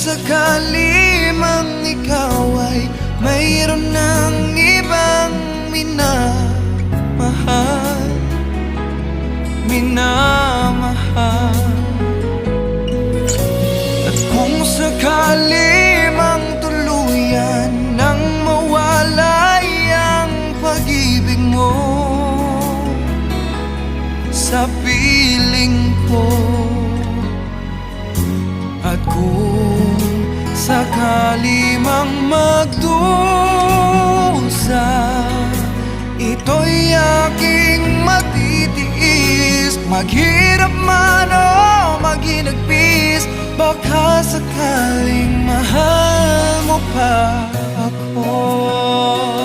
sakali mang ikaw ay mayroon ng ibang minamahal, at kung sakali mang tuluyan nang mawalay ang pag-ibig mo sa piling ko, at kung sakali mang magdusa, ito'y aking matitiis. Maghirap man o maghinagpis, baka sakaling mahal mo pa ako.